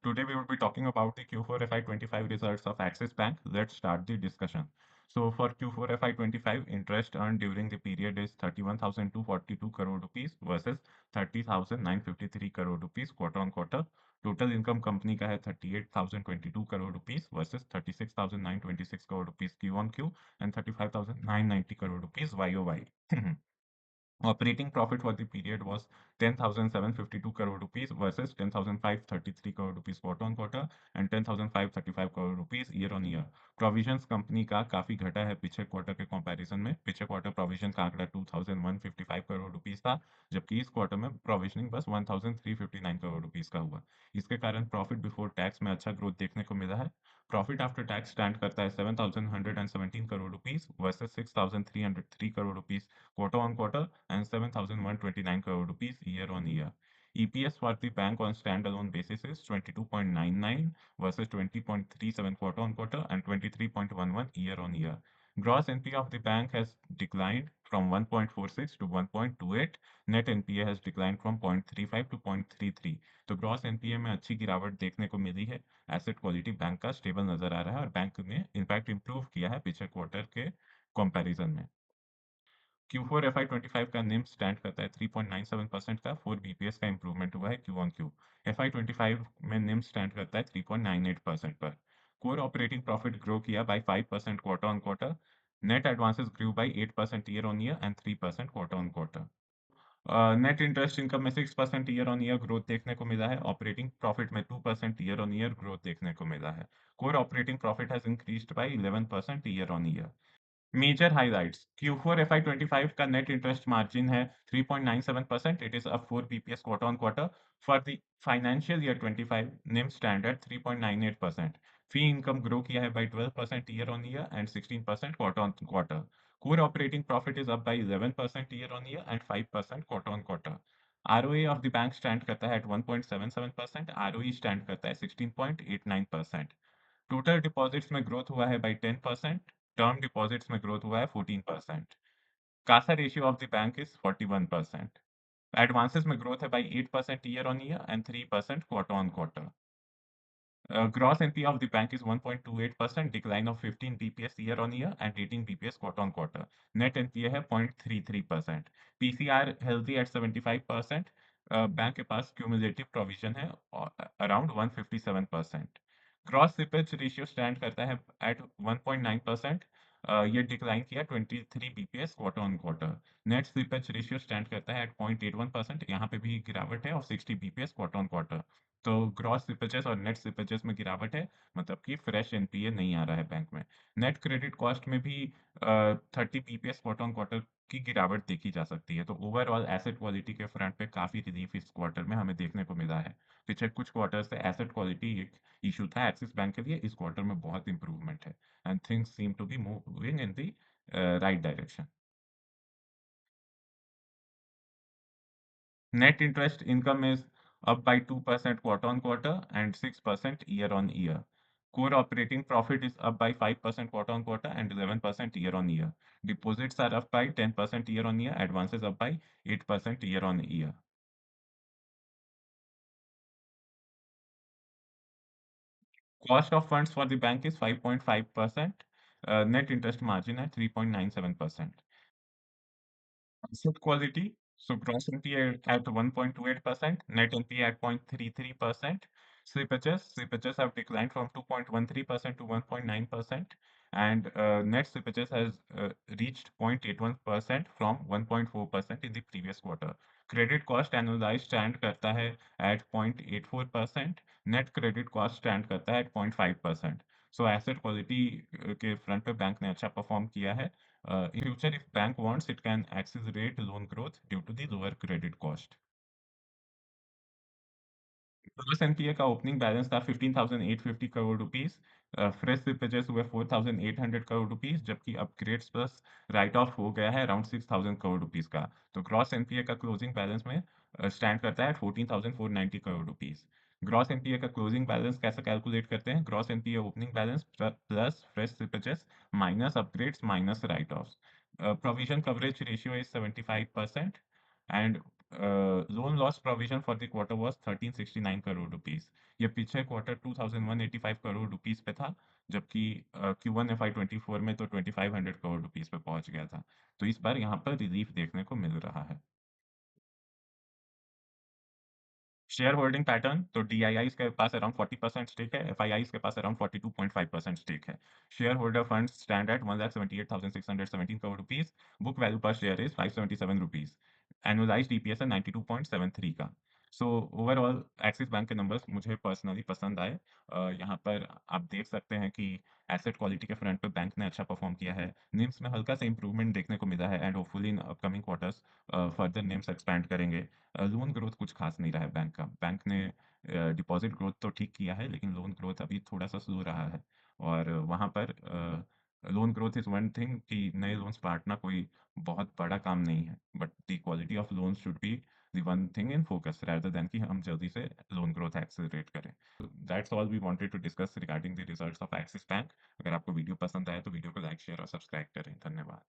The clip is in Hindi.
Today we will be talking about the Q4 FY25 results of Axis Bank. Let's start the discussion. So for Q4 FY25, interest earned during the period is 31,242 crore rupees versus 30,953 crore rupees quarter on quarter. Total income company का है 38,022 crore rupees versus 36,926 crore rupees Q on Q and 35,990 crore rupees YOY. Operating profit for the period was 10,752 crore rupees versus 10,533 crore rupees quarter on quarter and 10,535 crore rupees year on year. Provisions company का काफी घटा है पिछले क्वार्टर के कंपैरिजन में। पिछले क्वार्टर प्रोविजन का आंकड़ा 2,155 करोड़ रुपीस था, जबकि इस क्वार्टर में प्रोविजनिंग बस 1,359 करोड़ रुपीस का हुआ। इसके कारण प्रॉफिट बिफोर टैक्स में अच्छा ग्रोथ देखने को मिला है। प्रॉफिट आफ्टर टैक्स स्टैंड करता है 7,117 crore rupees versus 6,303 crore rupees quarter on quarter and 7,129 crore rupees year on year. EPS for the bank on standalone basis is 22.99 versus 20.37 quarter on quarter and 23.11 year on year. Gross NPA of the bank has declined from 1.46 to 1.28. Net NPA has declined from 0.35 to 0.33. तो ग्रॉस एनपीए में अच्छी गिरावट देखने को मिली है। एसेट क्वालिटी बैंक का स्टेबल नजर आ रहा है और बैंक ने इनफैक्ट इंप्रूव किया है पिछले क्वार्टर के कंपैरिजन में। Q4 FY25 का निम स्टैंड करता है 3.97% का 4 बीपीएस का इंप्रूवमेंट हुआ है क्यू ऑन क्यू। FY25 में निम स्टैंड करता है 3.98% पर। कोर ऑपरेटिंग प्रॉफिट ग्रो किया by 5% quarter on quarter. Net advances grew by 8% year on year and 3% quarter on quarter. Net interest income में 6% ईयर ऑन ईयर ग्रोथ देखने को मिला है। ऑपरेटिंग प्रॉफिट में 2% ईयर ऑन ईयर ग्रोथ देखने को मिला है। Core operating profit has increased by 11% year on year. Major highlights Q4 FY25 का नेट इंटरेस्ट मार्जिन है 3.97%. It is up 4 bps quarter on quarter. For the financial year 25 NIM standard 3.98%. Fee income grow किया है by 12% year on year and 16% quarter on quarter. Core operating profit is up by 11% year on year and 5% quarter on quarter. ROA of the bank stand करता है एट 1.77%. ROE स्टैंड करता है 16.89%. टोटल डिपॉजिट्स में ग्रोथ हुआ है बाय 10%. टर्म डिपॉजिट्स में ग्रोथ हुआ है 14%. CASA ratio of the bank is 41%. Advances में ग्रोथ है by 8% year on year and 3% quarter on quarter. Gross NPA of the bank is 1.28%, decline of 15 bps year on year and 18 bps quarter on quarter. Net NPA है 0.33%. PCR healthy at 75%. बैंक के पास cumulative provision है around 157%. Gross slippage ratio stand करता है at 1.9%. ये डिक्लाइन किया 23 bps quarter on quarter. Net slippage ratio stand करता है at 0.81%. यहाँ पे भी गिरावट है और 60 bps क्वार्टर ऑन क्वार्टर. तो ग्रॉस स्लिपेजेस और नेट स्लिपेजेस में गिरावट है, मतलब कि फ्रेश एनपीए नहीं आ रहा है बैंक में। नेट क्रेडिट कॉस्ट में भी 30 पीपीएस क्वार्टर ऑन क्वार्टर की गिरावट देखी जा सकती है। तो ओवरऑल एसेट क्वालिटी के फ्रंट पे काफी रिलीफ इस क्वार्टर में हमें देखने को मिला है। पिछले कुछ क्वार्टर से एसेट क्वालिटी एक इशू था एक्सिस बैंक के लिए, इस क्वार्टर में बहुत इंप्रूवमेंट है and things seem to be moving in the right direction. Net interest income is up by 2% quarter on quarter and 6% year on year. Core operating profit is up by 5% quarter on quarter and 11% year on year. Deposits are up by 10% year on year, advances up by 8% year on year. Cost of funds for the bank is 5.5%. Net interest margin at 3.97%. Asset quality. So gross NPA at 1.28%, net NPA at 0.33%. Slippages have declined from 2.13% to 1.9%, and net slippages has reached 0.81% from 1.4% in the previous quarter. Credit cost annualized stand करता है at 0.84%. Net credit cost stand करता है at 0.5%. So asset quality के front पे बैंक ने अच्छा परफॉर्म किया है. In future, if bank wants, it can accelerate loan growth due to the lower credit cost. Gross NPA का ओपनिंग बैलेंस था 15,850 करोड़ रुपीस. फ्रेश स्लिपेजेस हुए 4,800 करोड़ रुपीस, जबकि अपग्रेड्स प्लस राइट ऑफ हो गया है अराउंड 6,000 करोड़ रुपीस का. तो ग्रॉस एनपीए का क्लोजिंग बैलेंस में स्टैंड करता है 14,490 करोड़ रुपीस. ग्रॉस एनपीए का क्लोजिंग बैलेंस कैसे कैलकुलेट करते हैं? Gross NPA opening balance plus fresh slippages minus upgrades minus right of. Provision coverage ratio is 75% and loan loss provision for the quarter was 1369 crore rupees. ये पीछे क्वार्टर 2185 करोड़ रुपीस पे था, जबकि Q1 FY24 में तो 2500 करोड़ रुपीस पे पहुंच गया था। तो इस बार यहाँ पर रिलीफ देखने को मिल रहा है। शेयर होल्डिंग पैटर्न तो डीआईआईस के पास अराउंड 40% स्टेक है, एफआईआईस के पास अराउंड 42.5% स्टेक है। Share holder funds stand at 1,78,617 crore rupees. Book value per share is 577 rupees. Annualised EPS है 92.73 का। सो ओवरऑल एक्सिस बैंक के नंबर्स मुझे पर्सनली पसंद आए। यहाँ पर आप देख सकते हैं कि एसेट क्वालिटी के फ्रंट पे बैंक ने अच्छा परफॉर्म किया है। निम्स में हल्का सा इंप्रूवमेंट देखने को मिला है and hopefully in upcoming quarters further NIMS expand करेंगे। लोन ग्रोथ कुछ खास नहीं रहा है बैंक का। बैंक ने डिपॉजिट ग्रोथ तो ठीक किया है, लेकिन लोन ग्रोथ अभी थोड़ा-सा स्लो रहा है। और वहाँ पर loan growth is one thing कि नए लोन्स बाँटना कोई बहुत बड़ा काम नहीं है, but the quality of loans should be the one thing in focus rather than कि हम जल्दी से लोन ग्रोथ एक्सेलरेट करें। That's all we wanted to discuss regarding the results of Axis Bank. अगर आपको वीडियो पसंद आया तो वीडियो को लाइक, शेयर और सब्सक्राइब करें। धन्यवाद।